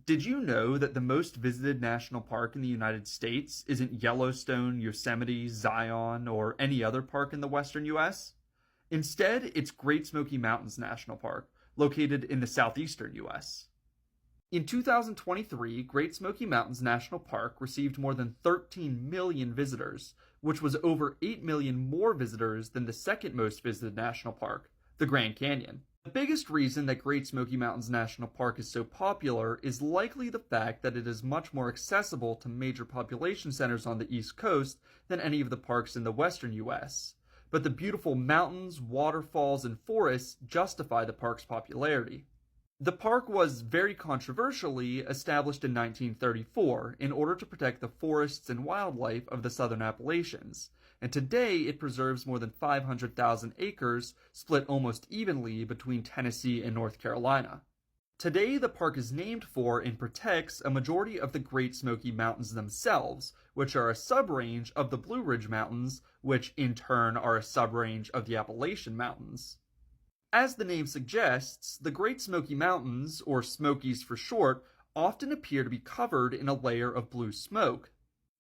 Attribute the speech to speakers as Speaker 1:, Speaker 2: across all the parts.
Speaker 1: Did you know that the most visited national park in the United States isn't Yellowstone, Yosemite, Zion, or any other park in the western US? Instead, it's Great Smoky Mountains National Park, located in the southeastern US. In 2023, Great Smoky Mountains National Park received more than 13 million visitors, which was over 8 million more visitors than the second most visited national park, the Grand Canyon. The biggest reason that Great Smoky Mountains National Park is so popular is likely the fact that it is much more accessible to major population centers on the East Coast than any of the parks in the western US. But the beautiful mountains, waterfalls, and forests justify the park's popularity. The park was very controversially established in 1934 in order to protect the forests and wildlife of the southern Appalachians, and today it preserves more than 500,000 acres split almost evenly between Tennessee and North Carolina. Today, the park is named for and protects a majority of the Great Smoky Mountains themselves, which are a subrange of the Blue Ridge Mountains, which in turn are a subrange of the Appalachian Mountains. As the name suggests, the Great Smoky Mountains, or Smokies for short, often appear to be covered in a layer of blue smoke.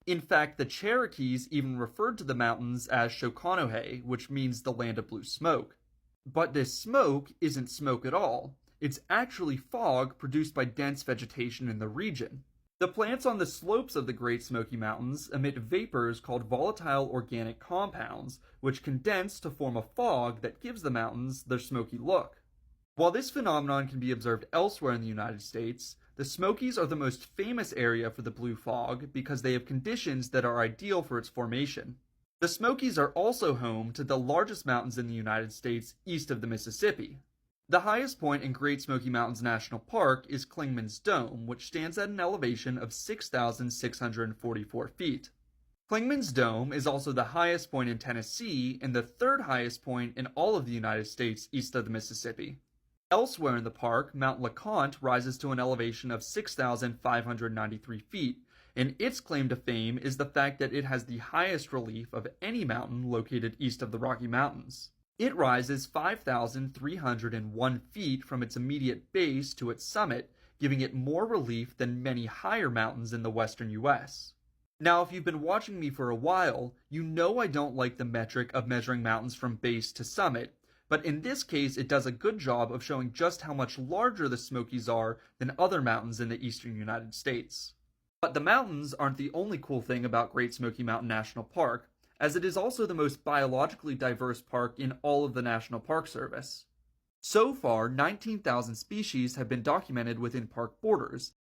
Speaker 1: In fact, the Cherokees even referred to the mountains as Shoconohe, which means the land of blue smoke. But this smoke isn't smoke at all. It's actually fog produced by dense vegetation in the region. The plants on the slopes of the Great Smoky Mountains emit vapors called volatile organic compounds, which condense to form a fog that gives the mountains their smoky look. While this phenomenon can be observed elsewhere in the United States, the Smokies are the most famous area for the blue fog because they have conditions that are ideal for its formation. The Smokies are also home to the largest mountains in the United States east of the Mississippi. The highest point in Great Smoky Mountains National Park is Clingman's Dome, which stands at an elevation of 6,644 feet. Clingman's Dome is also the highest point in Tennessee and the third highest point in all of the United States east of the Mississippi. Elsewhere in the park, Mount LeConte rises to an elevation of 6,593 feet, and its claim to fame is the fact that it has the highest relief of any mountain located east of the Rocky Mountains. It rises 5,301 feet from its immediate base to its summit, giving it more relief than many higher mountains in the western US. Now, if you've been watching me for a while, you know I don't like the metric of measuring mountains from base to summit, but in this case it does a good job of showing just how much larger the Smokies are than other mountains in the eastern United States. But the mountains aren't the only cool thing about Great Smoky Mountain National Park, as it is also the most biologically diverse park in all of the National Park Service. So far, 19,000 species have been documented within park borders,